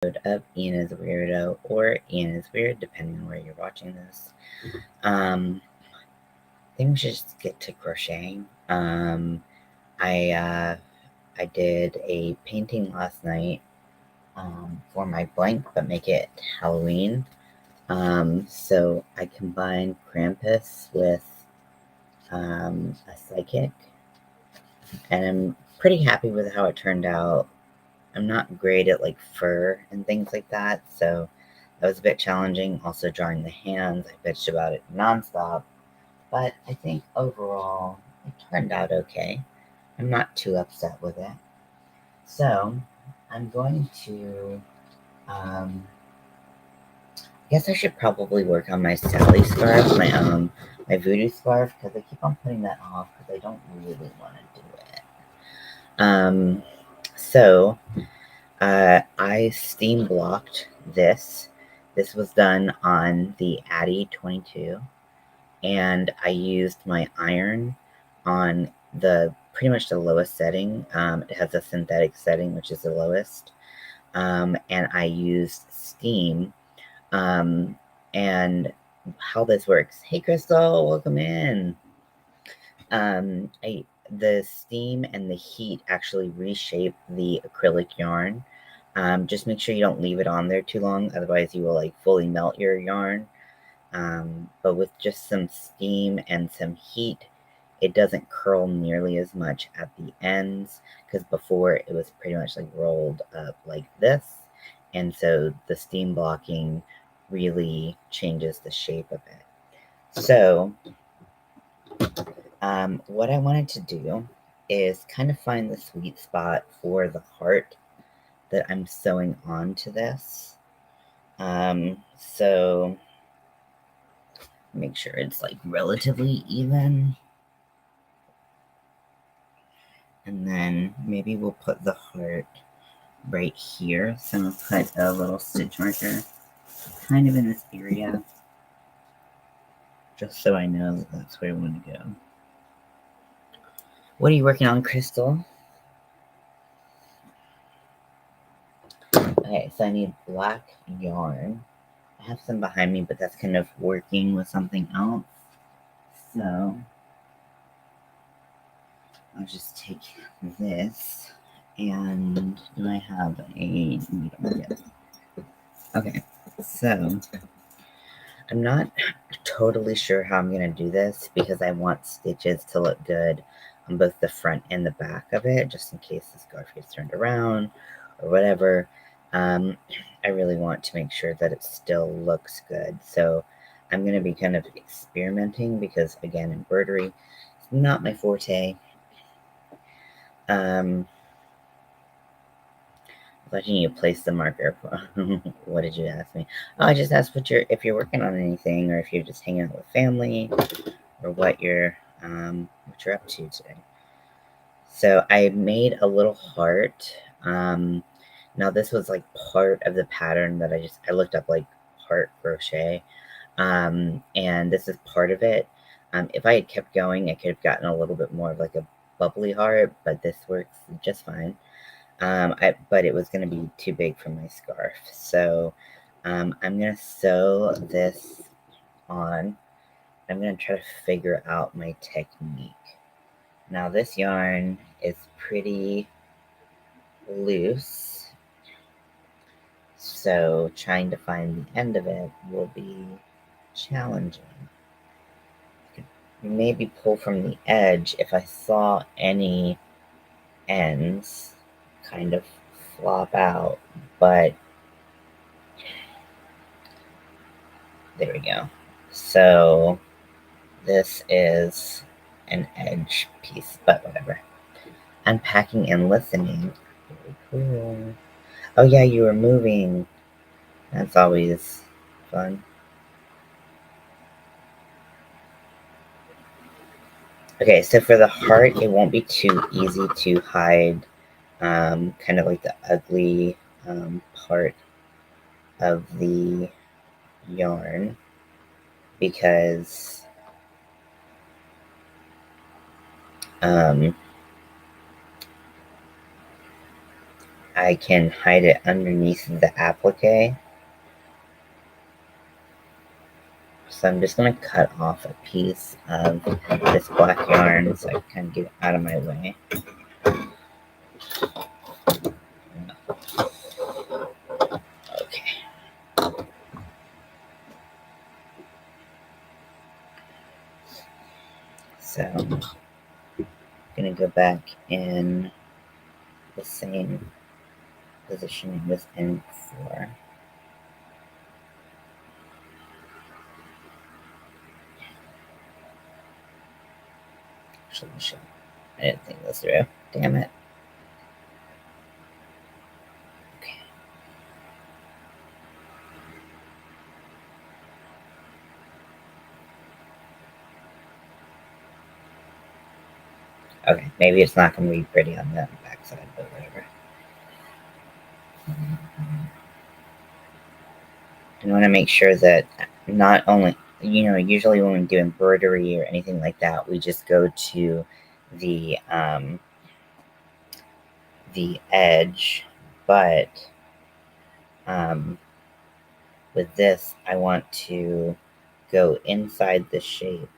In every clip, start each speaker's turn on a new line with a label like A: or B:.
A: Of Ian is a Weirdo or Ian is Weird, depending on where you're watching this. I think we should just get to crocheting. I did a painting last night for my blank, but make it Halloween. So I combined Krampus with a psychic, and I'm pretty happy with how it turned out. I'm not great at like fur and things like that, so that was a bit challenging. Also drawing the hands, I bitched about it nonstop, but I think overall it turned out okay. I'm not too upset with it. So I'm going to, I guess I should probably work on my Sally scarf, my voodoo scarf, because I keep on putting that off because I don't really want to do it. So I steam blocked this. This was done on the Addy 22, and I used my iron on the pretty much the lowest setting. It has a synthetic setting, which is the lowest, and I used steam. And how this works. Hey, Crystal, welcome in. The steam and the heat actually reshape the acrylic yarn. Just make sure you don't leave it on there too long, otherwise you will like fully melt your yarn. But with just some steam and some heat, it doesn't curl nearly as much at the ends, because before it was pretty much like rolled up like this, and so the steam blocking really changes the shape of it. So what I wanted to do is kind of find the sweet spot for the heart that I'm sewing onto this. So make sure it's like relatively even. And then maybe we'll put the heart right here. So I'm gonna put a little stitch marker kind of in this area, just so I know that that's where I want to go. What are you working on, Crystal? Okay, so I need black yarn. I have some behind me, but that's kind of working with something else. So I'll just take this, and do I have a needle? Yes. Okay, so I'm not totally sure how I'm going to do this because I want stitches to look good on both the front and the back of it, just in case the scarf gets turned around or whatever. I really want to make sure that it still looks good. So I'm going to be kind of experimenting because, again, embroidery is not my forte. Letting you place the marker. What did you ask me? Oh, I just asked if you're working on anything, or if you're just hanging out with family, or what you're up to today. So I made a little heart. Now this was like part of the pattern that I looked up, like heart crochet, and this is part of it. If I had kept going, I could have gotten a little bit more of like a bubbly heart, but this works just fine. But it was going to be too big for my scarf. So I'm going to sew this on. I'm going to try to figure out my technique. Now this yarn is pretty loose, so trying to find the end of it will be challenging. Maybe pull from the edge if I saw any ends kind of flop out, but there we go. So this is an edge piece, but whatever. Unpacking and listening. Very cool. Oh yeah, you were moving. That's always fun. Okay, so for the heart, it won't be too easy to hide kind of like the ugly part of the yarn, because I can hide it underneath the applique. So I'm just going to cut off a piece of this black yarn so I can kind of get it out of my way. Okay. So I'm going to go back in the same position it was in before. Actually, I didn't think this through. Damn it. Okay. Okay, maybe it's not going to be pretty on the backside, but whatever. I want to make sure that not only, usually when we do embroidery or anything like that, we just go to the edge, but with this, I want to go inside the shape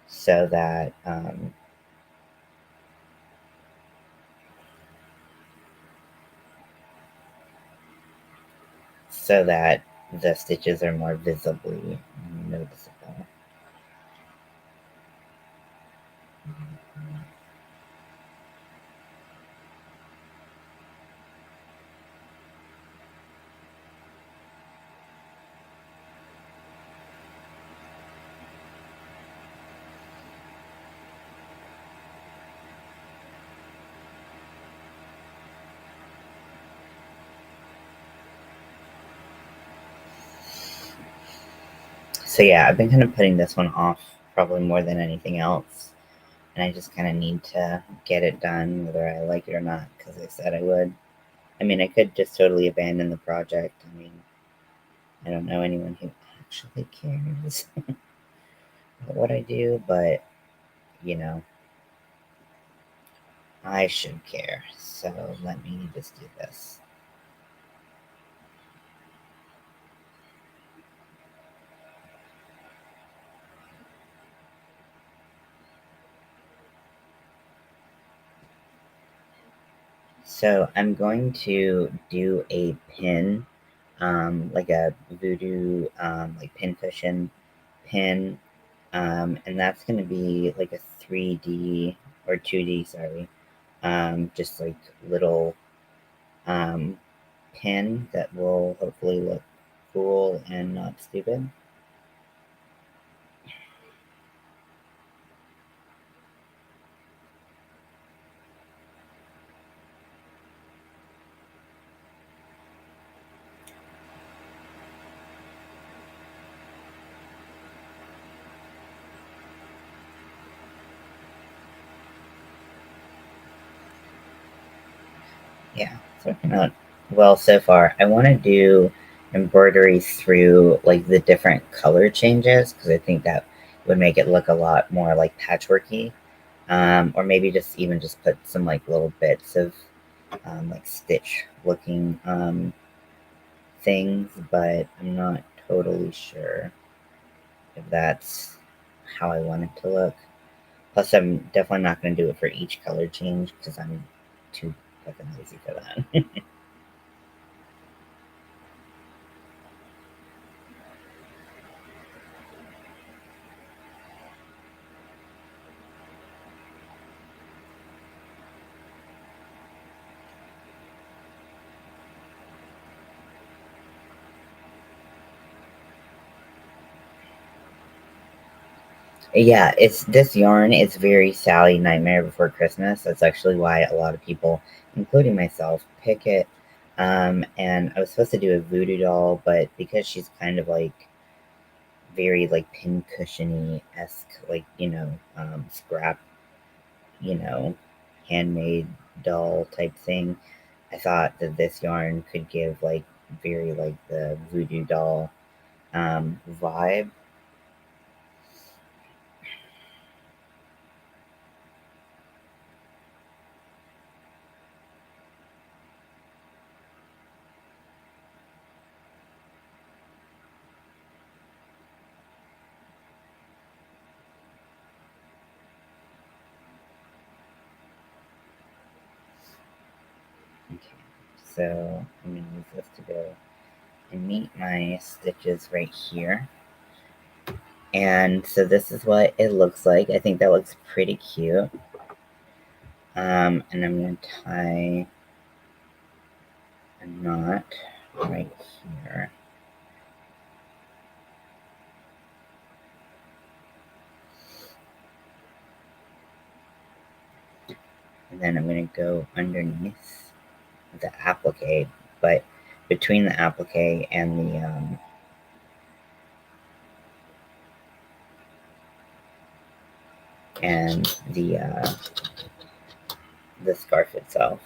A: so that the stitches are more visibly noticeable. So yeah, I've been kind of putting this one off probably more than anything else. And I just kind of need to get it done, whether I like it or not, because I said I would. I mean, I could just totally abandon the project. I mean, I don't know anyone who actually cares about what I do, but, I should care. So let me just do this. So I'm going to do a pin, like a voodoo, like pin cushion pin, and that's going to be like a 3D or 2D, sorry, just like little pin that will hopefully look cool and not stupid. Yeah, it's working out well so far. I want to do embroidery through like the different color changes because I think that would make it look a lot more like patchworky. Or maybe just even just put some like little bits of like stitch looking things, but I'm not totally sure if that's how I want it to look. Plus, I'm definitely not going to do it for each color change because I'm too fucking lazy for that. Yeah, it's this yarn. It's very Sally Nightmare Before Christmas. That's actually why a lot of people, including myself, pick it. And I was supposed to do a voodoo doll, but because she's kind of like very like pincushiony esque, like scrap, you know, handmade doll type thing. I thought that this yarn could give like very like the voodoo doll vibe. So I'm going to use this to go and meet my stitches right here. And so this is what it looks like. I think that looks pretty cute. And I'm going to tie a knot right here. And then I'm going to go underneath the applique, but between the applique and the scarf itself.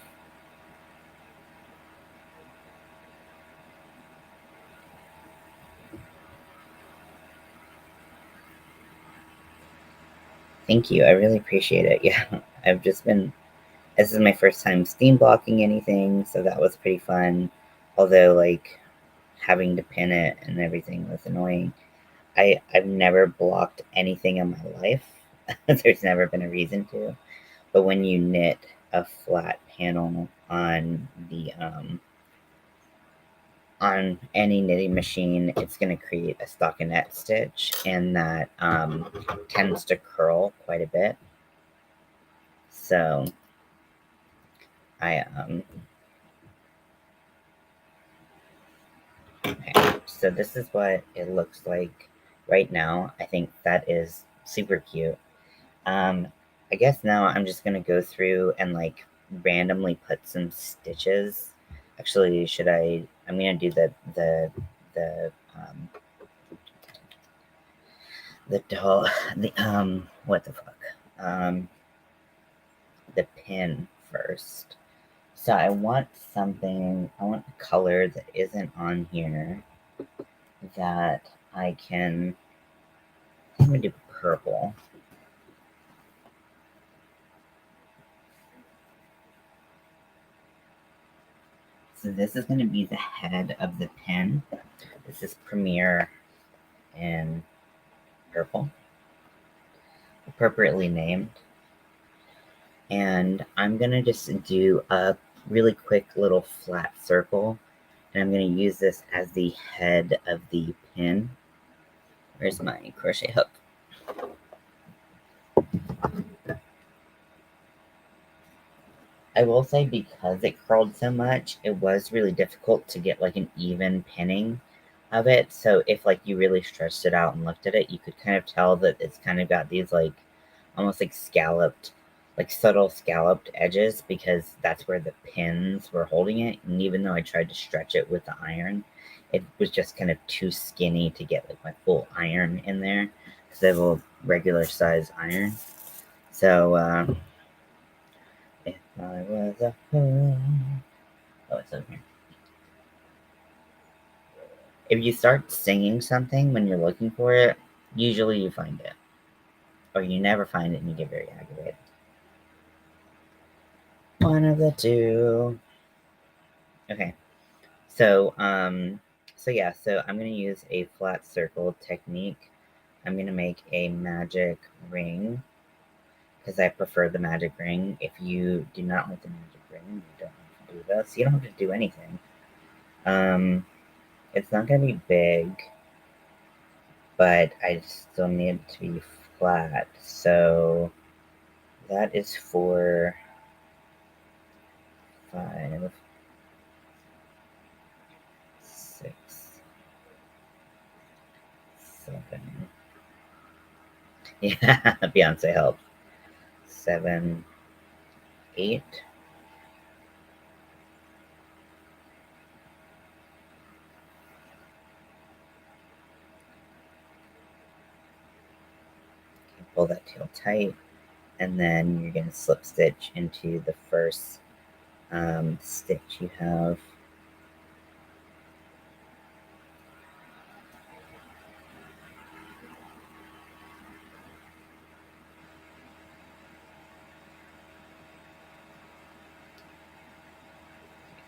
A: Thank you. I really appreciate it. Yeah, this is my first time steam blocking anything, so that was pretty fun. Although, like, having to pin it and everything was annoying. I've never blocked anything in my life. There's never been a reason to. But when you knit a flat panel on any knitting machine, it's going to create a stockinette stitch, and that tends to curl quite a bit. So okay, so this is what it looks like right now. I think that is super cute. I guess now I'm just gonna go through and like randomly put some stitches. Actually, I'm gonna do the the doll the what the fuck the pin first. So I want a color that isn't on here that I'm gonna do purple. So this is going to be the head of the pin. This is Premiere in purple, appropriately named. And I'm going to just do a really quick little flat circle. And I'm going to use this as the head of the pin. Where's my crochet hook? I will say, because it curled so much, it was really difficult to get like an even pinning of it. So if like you really stretched it out and looked at it, you could kind of tell that it's kind of got these like almost like scalloped, like subtle scalloped edges, because that's where the pins were holding it. And even though I tried to stretch it with the iron, it was just kind of too skinny to get like my full iron in there, because I have a regular size iron. So if I was a fool. Oh, it's over here. If you start singing something when you're looking for it, usually you find it. Or you never find it and you get very aggravated. One of the two. Okay. So, so I'm going to use a flat circle technique. I'm going to make a magic ring, because I prefer the magic ring. If you do not want the magic ring, you don't have to do this. You don't have to do anything. It's not going to be big, but I still need it to be flat. So that is for 5, 6, 7. Yeah, Beyonce helped. 7, 8. Pull that tail tight, and then you're going to slip stitch into the first stitch you have.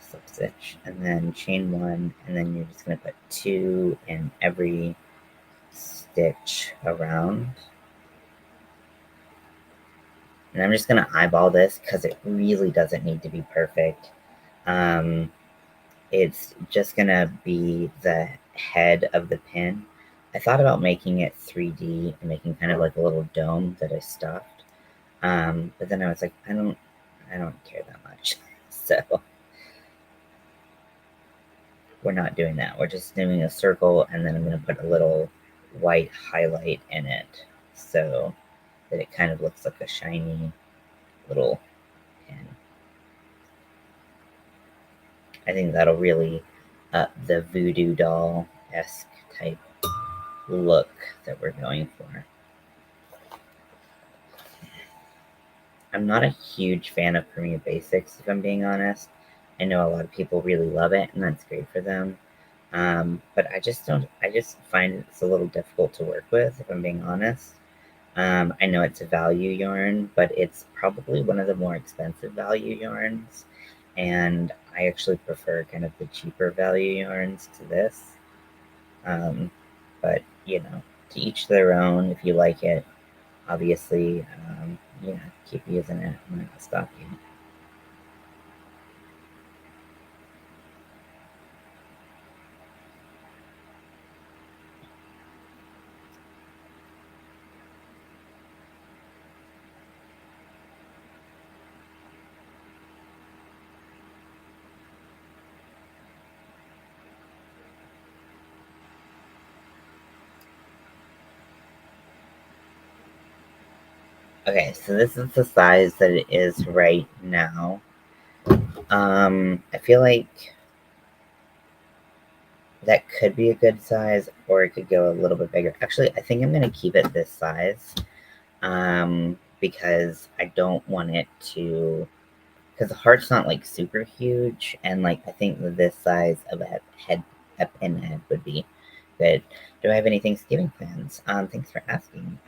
A: Slip stitch, and then chain 1, and then you're just going to put 2 in every stitch around. And I'm just going to eyeball this because it really doesn't need to be perfect. It's just gonna be the head of the pin. I thought about making it 3D and making kind of like a little dome that I stuffed. But then I was like, I don't care that much. So we're not doing that. We're just doing a circle, and then I'm gonna put a little white highlight in it so that it kind of looks like a shiny little pin. I think that'll really up the voodoo doll-esque type look that we're going for. I'm not a huge fan of Premiere Basics, if I'm being honest. I know a lot of people really love it, and that's great for them. But I just don't, I just find it's a little difficult to work with, if I'm being honest. I know it's a value yarn, but it's probably one of the more expensive value yarns. And I actually prefer kind of the cheaper value yarns to this. Um, but, to each their own. If you like it, obviously, yeah, keep using it. I'm not going to stop you. Okay, so this is the size that it is right now. I feel like that could be a good size, or it could go a little bit bigger. Actually, I think I'm going to keep it this size, because I don't want it to, because the heart's not like super huge, and like I think that this size of a pinhead would be good. Do I have any Thanksgiving plans? Thanks for asking.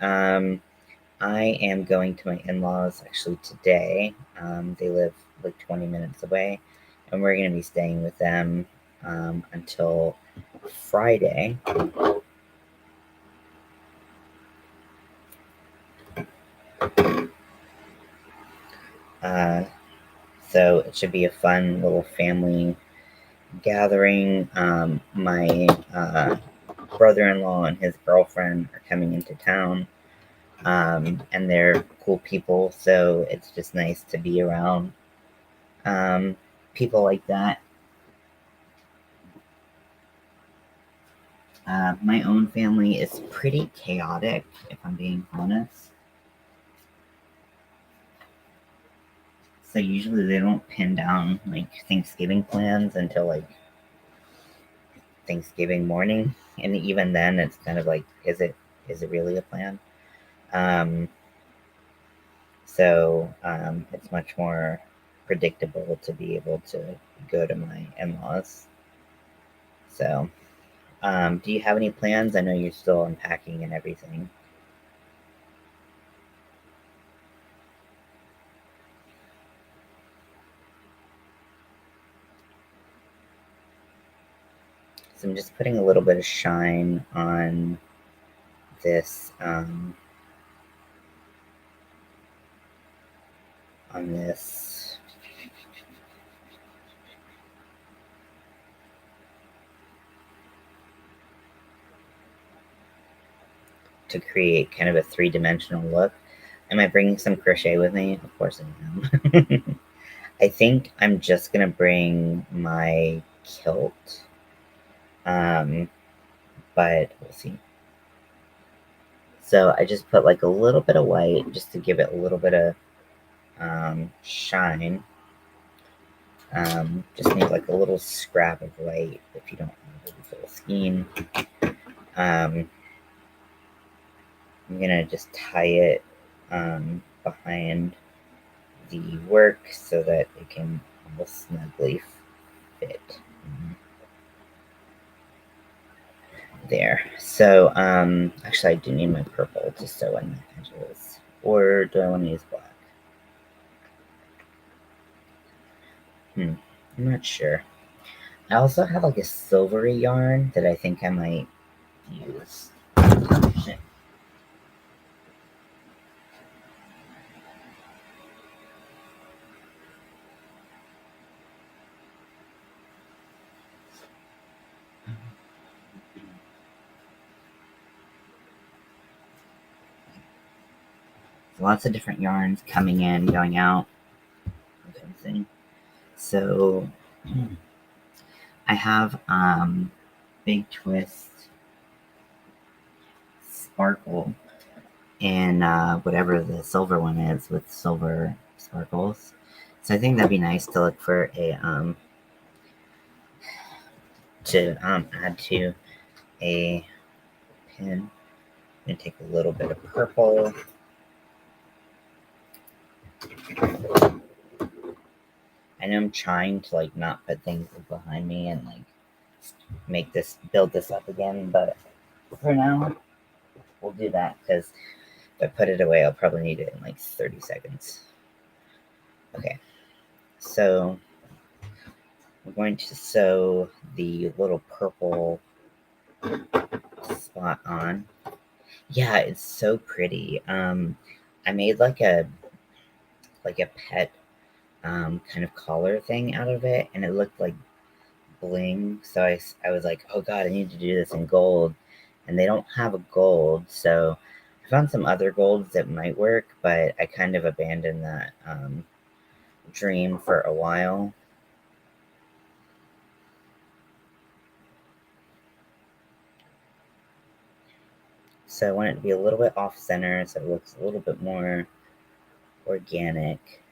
A: I am going to my in-laws actually today. They live like 20 minutes away, and we're going to be staying with them until Friday. Uh, so it should be a fun little family gathering. My brother-in-law and his girlfriend are coming into town, and they're cool people, so it's just nice to be around people like that. My own family is pretty chaotic, if I'm being honest. So usually they don't pin down like Thanksgiving plans until like Thanksgiving morning, and even then, it's kind of like, is it really a plan? Um, so it's much more predictable to be able to go to my in-laws. So, do you have any plans? I know you're still unpacking and everything. So I'm just putting a little bit of shine this um, on this to create kind of a three-dimensional look. Am I bringing some crochet with me? Of course I am. I think I'm just gonna bring my kilt, um, but we'll see. So I just put like a little bit of white just to give it a little bit of shine. Just need like a little scrap of white if you don't want a full scheme. Um, I'm gonna just tie it behind the work so that it can all snugly fit there. So actually I do need my purple to sew in the edges. Or do I want to use black? I'm not sure. I also have like a silvery yarn that I think I might use. Shit. lots of different yarns coming in, going out, kind of thing. So I have Big Twist Sparkle and whatever the silver one is with silver sparkles. So I think that'd be nice to look for a to add to a pin. I'm gonna take a little bit of purple. I know I'm trying to like not put things behind me and like build this up again, but for now we'll do that because if I put it away, I'll probably need it in like 30 seconds. Okay, so we're going to sew the little purple spot on. Yeah, it's so pretty. I made like a pet kind of collar thing out of it, and it looked like bling. So I was like, oh god, I need to do this in gold, and they don't have a gold, so I found some other golds that might work, but I kind of abandoned that dream for a while. So I want it to be a little bit off center so it looks a little bit more organic.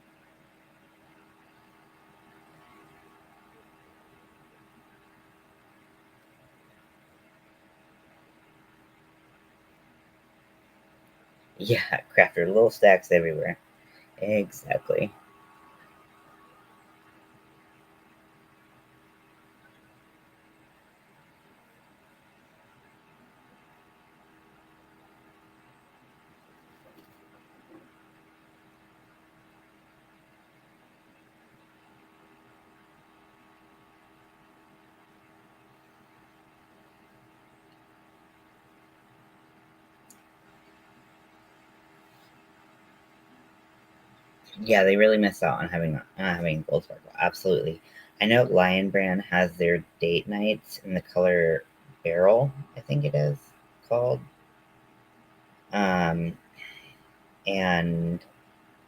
A: Yeah, crafter, little stacks everywhere. Exactly. Yeah, they really missed out on having gold sparkle. Absolutely. I know Lion Brand has their date nights in the color Beryl, I think it is called. Um, and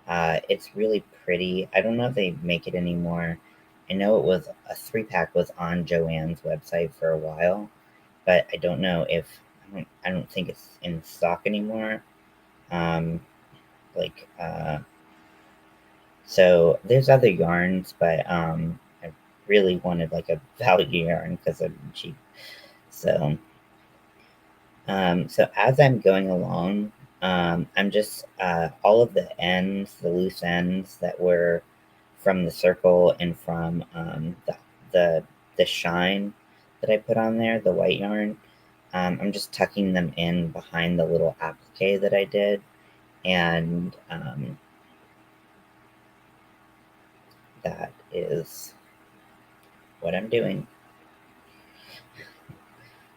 A: it's really pretty. I don't know if they make it anymore. I know it was a 3-pack was on Joann's website for a while, but I don't know if I don't think it's in stock anymore. Um, like So there's other yarns, but I really wanted like a value yarn because they're cheap. So so as I'm going along, I'm just all of the ends, the loose ends that were from the circle and from the the shine that I put on there, the white yarn. I'm just tucking them in behind the little applique that I did, and that is what I'm doing.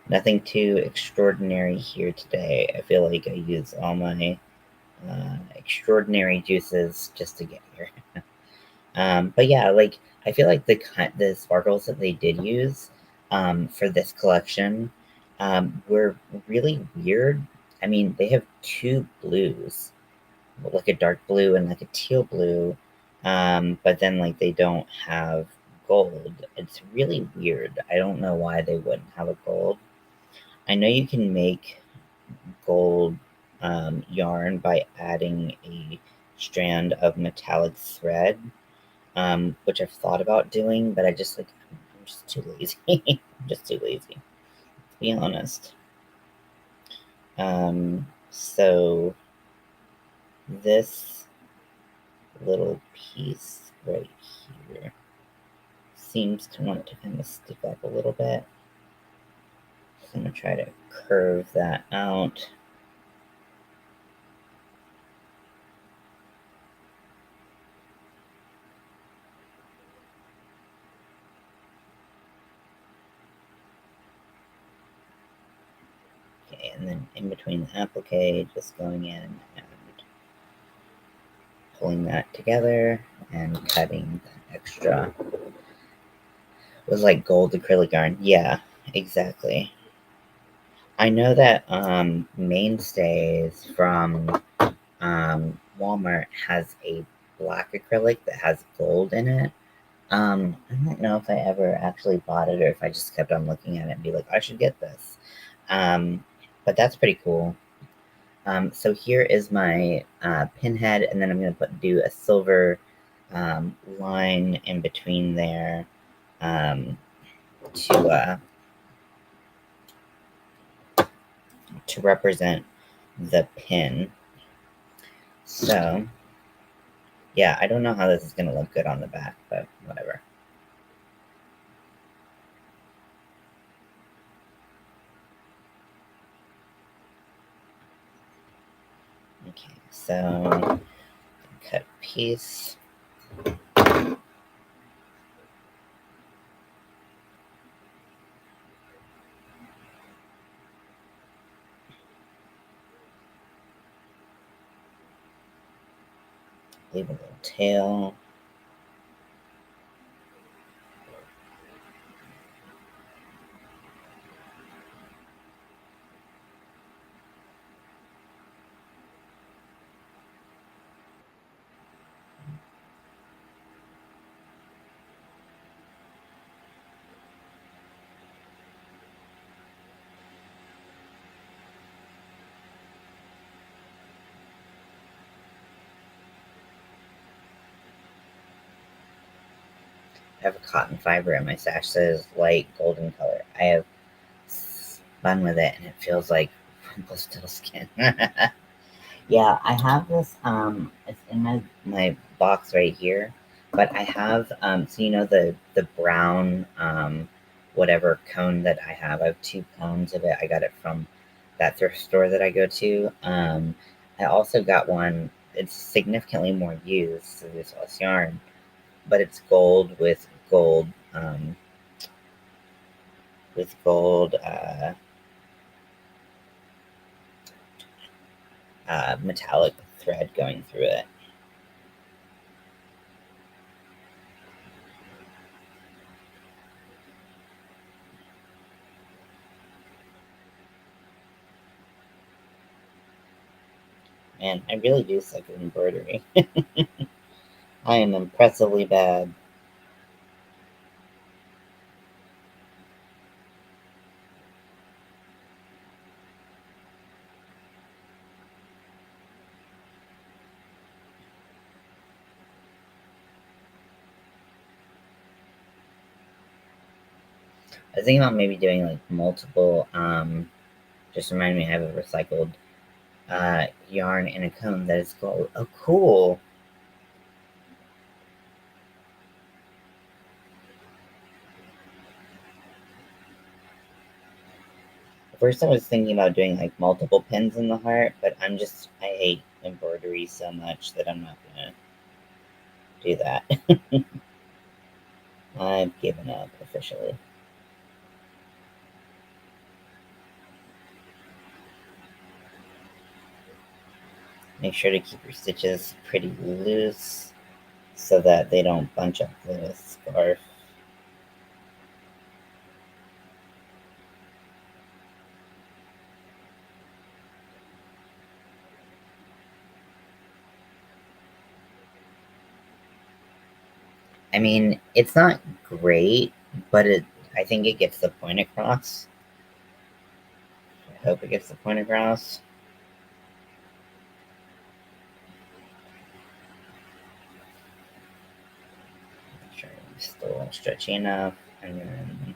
A: Nothing too extraordinary here today. I feel like I use all my extraordinary juices just to get here. But yeah, like I feel like the sparkles that they did use for this collection were really weird. I mean, they have two blues, like a dark blue and like a teal blue, but then like they don't have gold. It's really weird. I don't know why they wouldn't have a gold. I know you can make gold yarn by adding a strand of metallic thread, which I've thought about doing, but I'm just too lazy. I'm just too lazy, to be honest. So this little piece right here seems to want to kind of stick up a little bit. So I'm going to try to curve that out. Okay, and then in between the applique, just going in and pulling that together and cutting the extra. It was like gold acrylic yarn. Yeah, exactly. I know that mainstays from Walmart has a black acrylic that has gold in it. I don't know if I ever actually bought it or if I just kept on looking at it and be like, I should get this. Um, but that's pretty cool. So here is my pinhead, and then I'm going to do a silver line in between there um, to to represent the pin. So yeah, I don't know how this is going to look good on the back, but whatever. Okay, so cut a piece. Leave a little tail. I have a cotton fiber in my stash that is light golden color. I have spun with it and it feels like wrinkled still skin. Yeah, I have this. It's in my box right here, but I have so you know the brown whatever cone that I have. I have two cones of it. I got it from that thrift store that I go to. I also got one. It's significantly more used, so there's less yarn, but it's gold with gold metallic thread going through it. And I really do suck at embroidery. I am impressively bad. I was thinking about maybe doing like multiple. Just remind me I have a recycled yarn in a cone that is gold. Oh, cool! At first, I was thinking about doing like multiple pins in the heart, but I hate embroidery so much that I'm not gonna do that. I've given up officially. Make sure to keep your stitches pretty loose so that they don't bunch up the scarf. I mean, it's not great, but I think it gets the point across. I hope it gets the point across. Make sure it's still stretchy enough, and then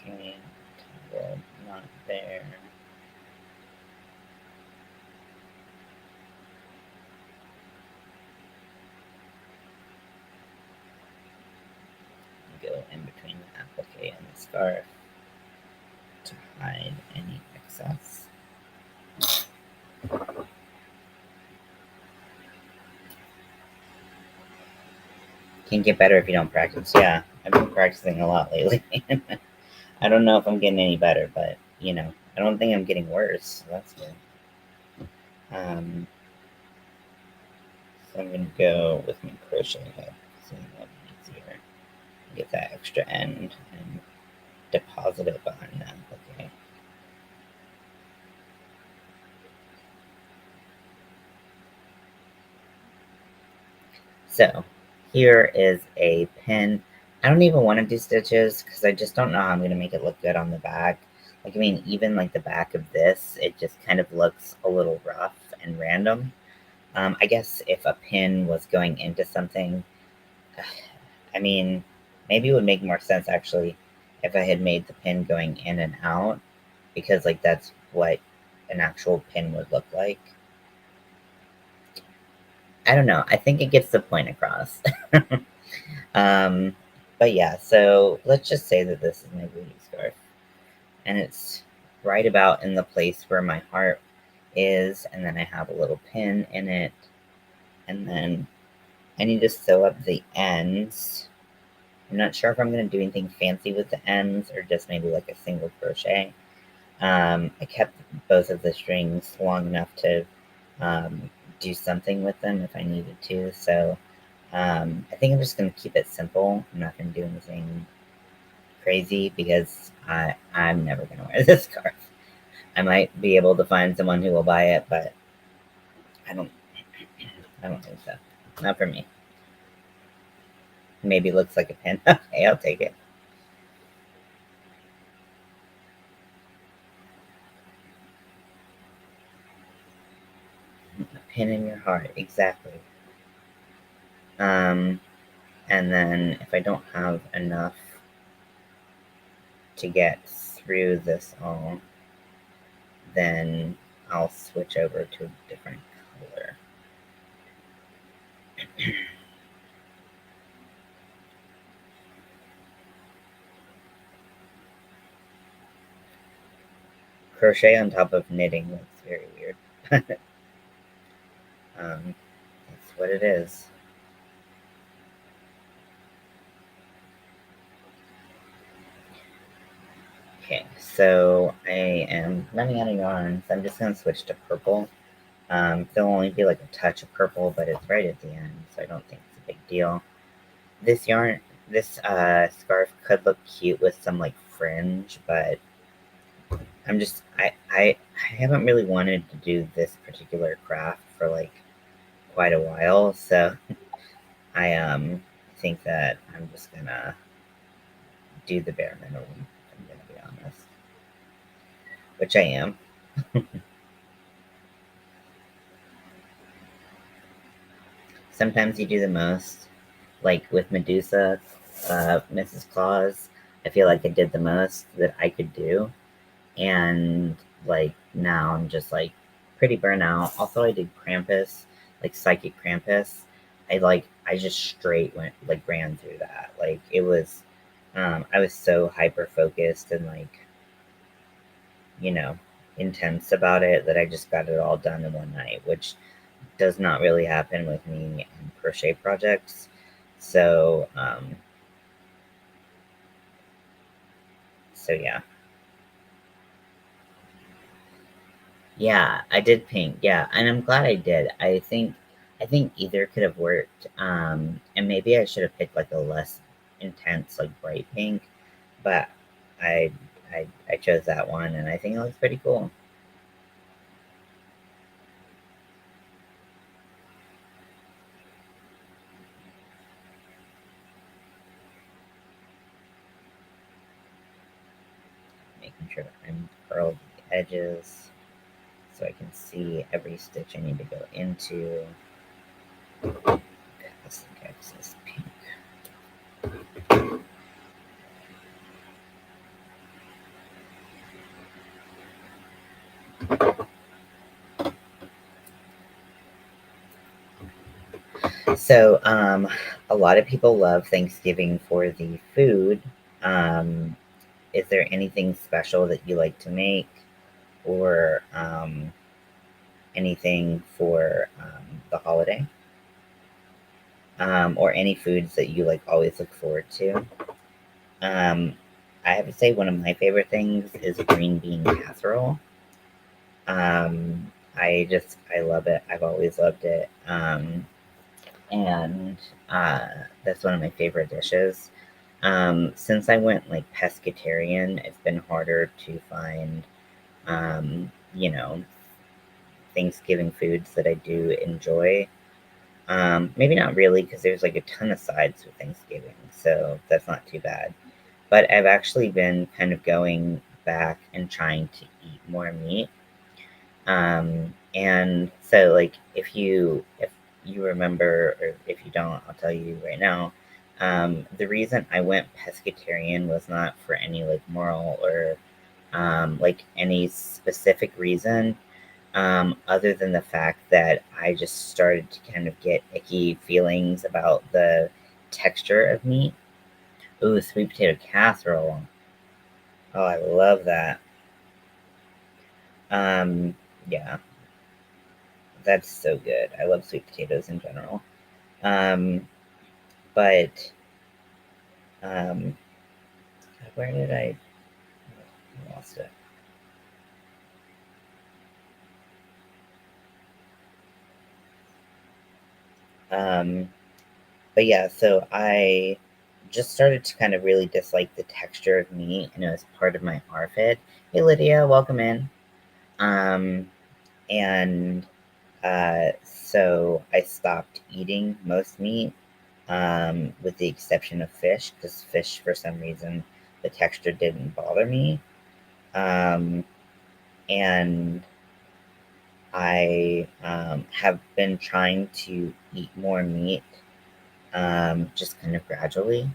A: okay, well, not there. Go in between the applique and the scarf to hide any excess. Can get better if you don't practice. Yeah, I've been practicing a lot lately. I don't know if I'm getting any better, but you know, I don't think I'm getting worse, so that's good. So I'm going to go with my crochet hook, so that'll be easier. Get that extra end and deposit it behind that. Okay. So here is a pin. I don't even want to do stitches because I just don't know how I'm going to make it look good on the back. Like, I mean, even like the back of this, it just kind of looks a little rough and random. I guess if a pin was going into something, I mean, maybe it would make more sense actually if I had made the pin going in and out, because like that's what an actual pin would look like. I don't know. I think it gets the point across. um, but yeah, so let's just say that this is my booty scarf, and it's right about in the place where my heart is, and then I have a little pin in it, and then I need to sew up the ends. I'm not sure if I'm going to do anything fancy with the ends or just maybe like a single crochet. I kept both of the strings long enough to um, do something with them if I needed to. So I think I'm just going to keep it simple. I'm not going to do anything crazy because I'm never going to wear this scarf. I might be able to find someone who will buy it, but I don't. I don't think so. Not for me. Maybe it looks like a pin. Okay, I'll take it. A pin in your heart, exactly. Um, and then if I don't have enough to get through this all, then I'll switch over to a different color. Crochet on top of knitting looks very weird. That's what it is. Okay, so I am running out of yarn, so I'm just going to switch to purple. There'll only be like a touch of purple, but it's right at the end, so I don't think it's a big deal. This yarn, this scarf could look cute with some like fringe, but I haven't really wanted to do this particular craft for like quite a while, so I think that I'm just gonna do the bare minimum. I'm gonna be honest, which I am. Sometimes you do the most, like with Medusa, Mrs. Claus. I feel like I did the most that I could do, and like now I'm just like pretty burnout. Also, I did Krampus, like Psychic Krampus. I just straight went like ran through that. Like it was, I was so hyper focused and like you know intense about it that I just got it all done in one night, which does not really happen with me in crochet projects. So so yeah. Yeah, I did pink. Yeah, and I'm glad I did. I think either could have worked. And maybe I should have picked like a less intense, like bright pink, but I I chose that one, and I think it looks pretty cool. Making sure that I'm curled the edges so I can see every stitch I need to go into. Okay, this think this pink. So, a lot of people love Thanksgiving for the food. Um, is there anything special that you like to make, or anything for the holiday, or any foods that you like always look forward to? Um, I have to say one of my favorite things is green bean casserole. I love it. I've always loved it. And that's one of my favorite dishes. Since I went like pescatarian, it's been harder to find, you know, Thanksgiving foods that I do enjoy. Maybe not really, because there's like a ton of sides with Thanksgiving, so that's not too bad. But I've actually been kind of going back and trying to eat more meat. And so like if you remember, or if you don't, I'll tell you right now. The reason I went pescatarian was not for any like moral or like any specific reason, other than the fact that I just started to kind of get icky feelings about the texture of meat. Ooh, sweet potato casserole. Oh, I love that. Um, yeah, that's so good. I love sweet potatoes in general. Um, but um, where did I lost it? Um, but yeah, so I just started to kind of really dislike the texture of meat, and it was part of my RFID. Hey, Lydia, welcome in. Um, and so I stopped eating most meat, with the exception of fish, because fish, for some reason, the texture didn't bother me. Um, and I have been trying to eat more meat, just kind of gradually,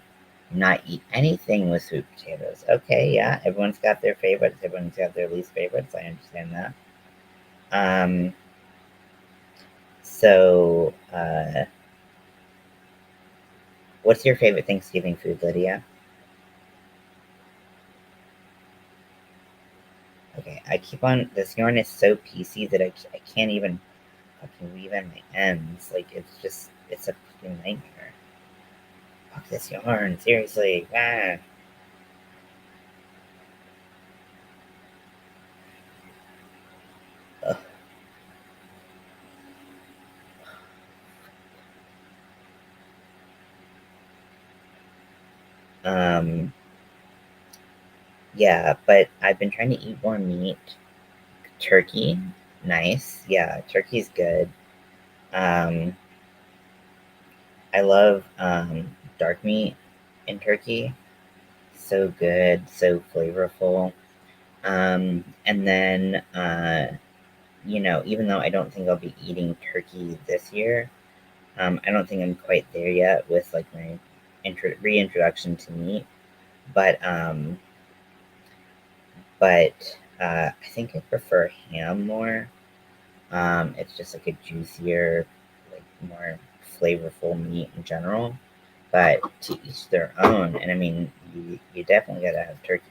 A: not eat anything with sweet potatoes. Okay, yeah, everyone's got their favorites, everyone's got their least favorites. I understand that. Um, so, what's your favorite Thanksgiving food, Lydia? Okay, I keep on. This yarn is so piecey that I can't even fucking weave in my ends. Like, it's a fucking nightmare. Fuck this yarn, seriously. Ah. Ugh. Um, yeah, but I've been trying to eat more meat. Turkey, nice. Yeah, turkey's good. Um, I love dark meat in turkey. So good, so flavorful. And then, even though I don't think I'll be eating turkey this year, I don't think I'm quite there yet with like my reintroduction to meat. But I think I prefer ham more. It's just like a juicier, like more flavorful meat in general. But to each their own. And I mean, you definitely gotta have turkey,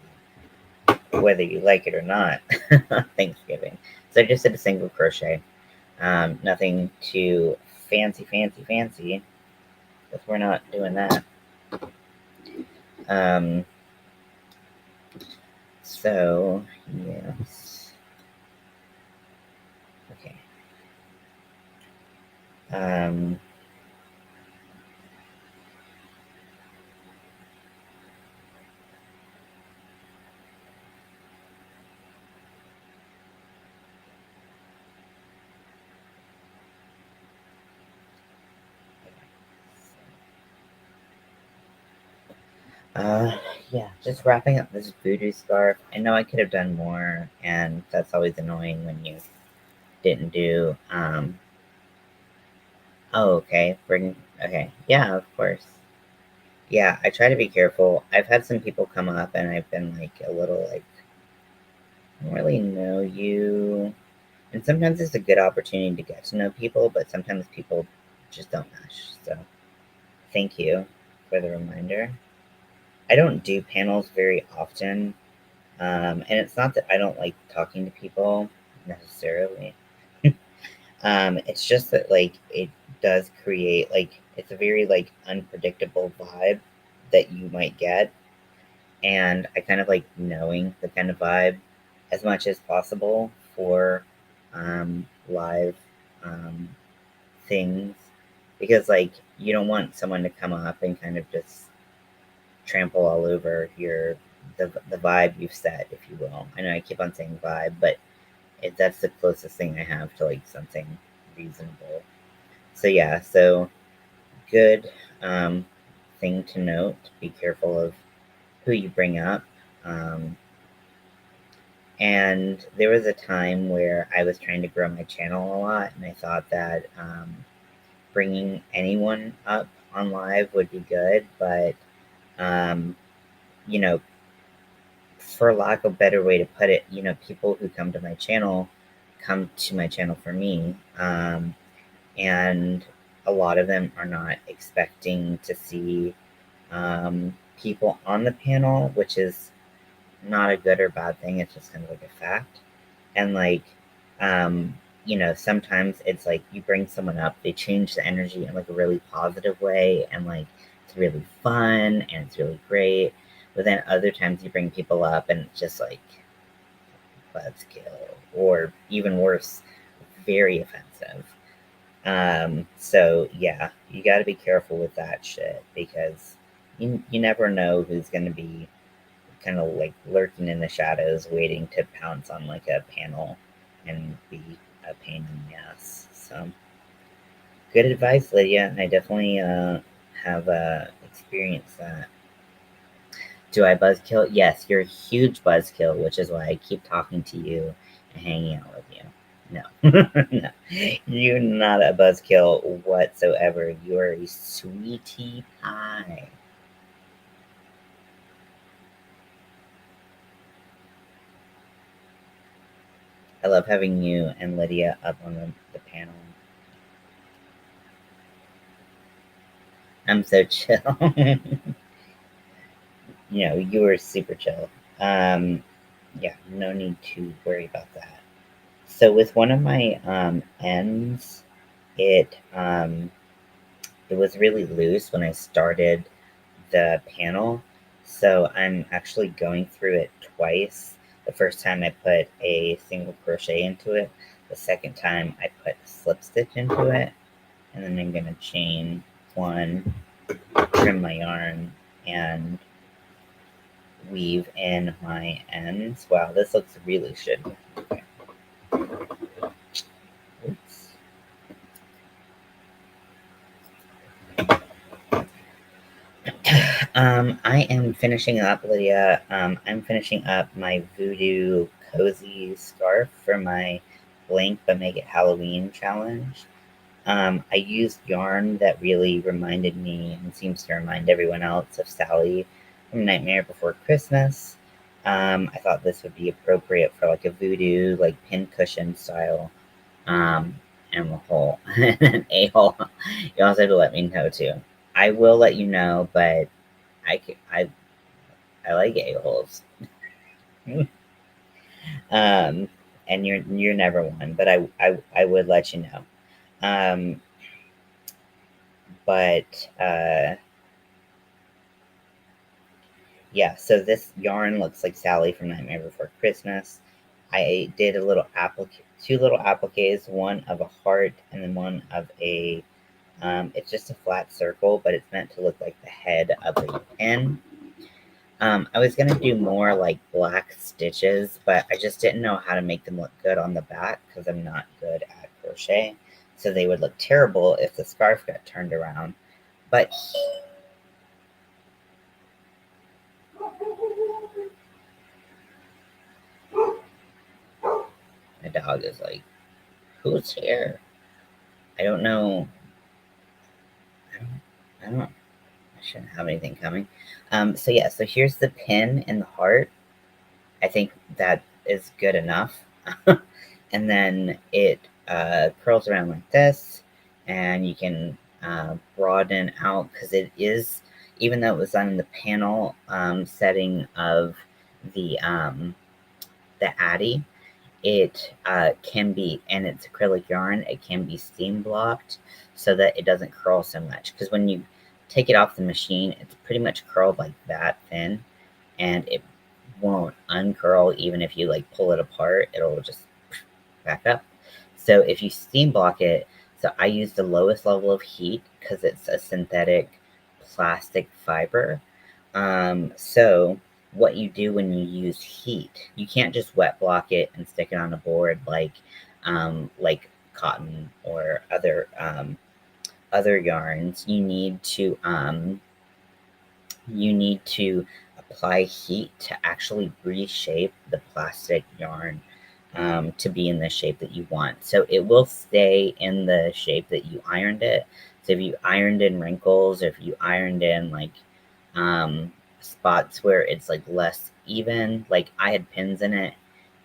A: whether you like it or not, on Thanksgiving. So I just did a single crochet. Nothing too fancy, because we're not doing that. Um, so, yes. Okay. Um, Uh, yeah, just wrapping up this voodoo scarf. I know I could have done more, and that's always annoying when you didn't do. Oh, okay, okay, yeah, of course. Yeah, I try to be careful. I've had some people come up, and I've been like a little like, I don't really know you. And sometimes it's a good opportunity to get to know people, but sometimes people just don't mesh. So, thank you for the reminder. I don't do panels very often. And it's not that I don't like talking to people necessarily. It's just that like it does create like it's a very like unpredictable vibe that you might get. And I kind of like knowing the kind of vibe as much as possible for live um, things, because like you don't want someone to come up and kind of just trample all over the vibe you've set, if you will. I know I keep on saying vibe, but that's the closest thing I have to like something reasonable. So yeah, so good thing to note. Be careful of who you bring up. Um, and there was a time where I was trying to grow my channel a lot, and I thought that bringing anyone up on live would be good, but um, you know, for lack of a better way to put it, people who come to my channel for me, and a lot of them are not expecting to see people on the panel, which is not a good or bad thing. It's just kind of like a fact. And like, sometimes it's like you bring someone up, they change the energy in like a really positive way, and like it's really fun and it's really great. But then other times you bring people up and it's just like buzzkill, or even worse, very offensive. So yeah, you got to be careful with that shit, because you never know who's going to be kind of like lurking in the shadows, waiting to pounce on like a panel and be a pain in the ass. So good advice, Lydia. I definitely have experienced that. Do I buzzkill? Yes, you're a huge buzzkill, which is why I keep talking to you and hanging out with you. No, no, you're not a buzzkill whatsoever. You're a sweetie pie. I love having you and Lydia up on the panel. I'm so chill. You were super chill. Um, yeah, no need to worry about that. So with one of my ends, it it was really loose when I started the panel. So I'm actually going through it twice. The first time I put a single crochet into it. The second time I put a slip stitch into it. And then I'm gonna chain one, trim my yarn, and weave in my ends. Wow, this looks really shitty. Okay. Oops. I am finishing up, Lydia. I'm finishing up my Voodoo Cozy scarf for my Blink But Make It Halloween challenge. I used yarn that really reminded me, and seems to remind everyone else, of Sally from Nightmare Before Christmas. I thought this would be appropriate for like a voodoo, like pincushion style and the hole, an a-hole. You also have to let me know too. I will let you know, but I c- I like a-holes. um, and you're never one, but I would let you know. Um, but Yeah, so this yarn looks like Sally from Nightmare Before Christmas. I did two little appliques, one of a heart and then one of a. It's just a flat circle, but it's meant to look like the head of a pin. I was gonna do more like black stitches, but I just didn't know how to make them look good on the back because I'm not good at crochet. So they would look terrible if the scarf got turned around. But my dog is like, "Who's here?" I don't know. I don't. I don't. I shouldn't have anything coming. So yeah. So here's the pin in the heart. I think that is good enough. And then it curls around like this, and you can broaden out, because it is, even though it was on the panel setting of the Addy, it can be, and it's acrylic yarn, it can be steam blocked so that it doesn't curl so much. Because when you take it off the machine, it's pretty much curled like that thin. and it won't uncurl even if you like pull it apart. It'll just back up. So if you steam block it, so I use the lowest level of heat because it's a synthetic plastic fiber. So what you do when you use heat, you can't just wet block it and stick it on a board like cotton or other yarns. You need to apply heat to actually reshape the plastic yarn to be in the shape that you want. So it will stay in the shape that you ironed it. So if you ironed in wrinkles, or if you ironed in like um, spots where it's like less even, like I had pins in it,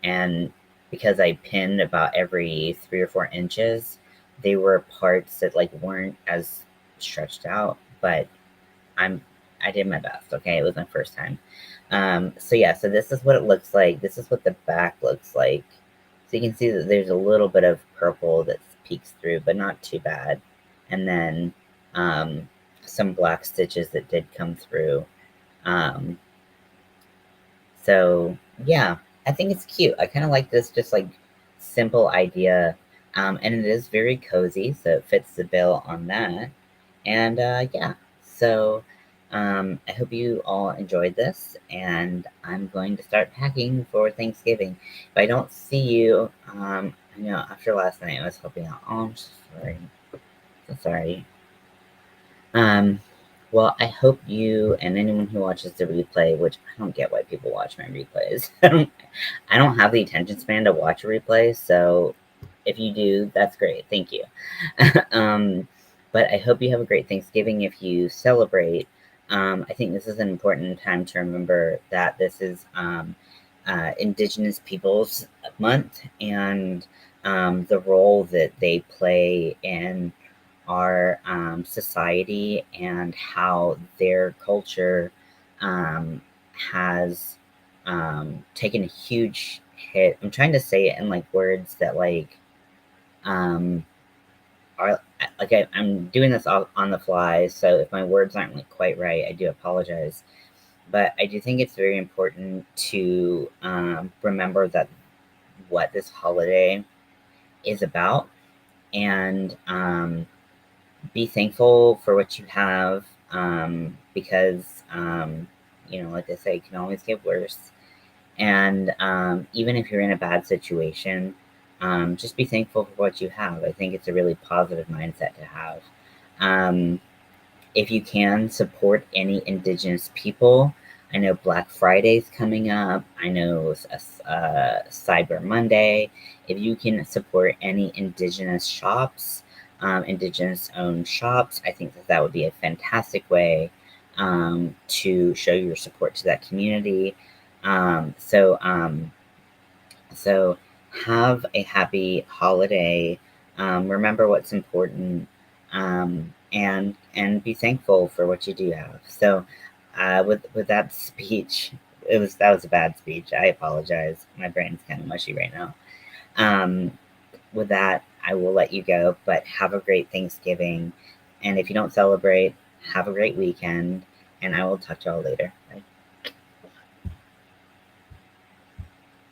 A: and because I pinned about every 3 or 4 inches, they were parts that like weren't as stretched out, but I'm I did my best. Okay, it was my first time. So yeah, so this is what it looks like. This is what the back looks like. So you can see that there's a little bit of purple that peeks through, but not too bad. And then um, some black stitches that did come through. Um, so yeah, I think it's cute. I kind of like this just like simple idea. And it is very cozy, so it fits the bill on that. And yeah, so I hope you all enjoyed this, and I'm going to start packing for Thanksgiving. If I don't see you, I know after last night I was helping out. Oh, I'm so sorry. So sorry. Um, well, I hope you and anyone who watches the replay, which I don't get why people watch my replays. I don't have the attention span to watch a replay, so if you do, that's great. Thank you. um, but I hope you have a great Thanksgiving if you celebrate. I think this is an important time to remember that this is Indigenous Peoples Month, and the role that they play in our society, and how their culture has taken a huge hit. I'm trying to say it in like words that like um, are like I'm doing this all on the fly, so if my words aren't like quite right, I do apologize. But I do think it's very important to remember that what this holiday is about, and be thankful for what you have, because like I say, it can always get worse. And even if you're in a bad situation, just be thankful for what you have. I think it's a really positive mindset to have. Um, if you can, support any Indigenous people. I know Black Friday's coming up. I know Cyber Monday. If you can support any Indigenous shops, Indigenous owned shops, I think that that would be a fantastic way to show your support to that community. Um, so, um, so have a happy holiday. Remember what's important, and be thankful for what you do have. So, with that speech, that was a bad speech. I apologize. My brain's kind of mushy right now. Um, with that, I will let you go. But have a great Thanksgiving, and if you don't celebrate, have a great weekend. And I will talk to y'all later.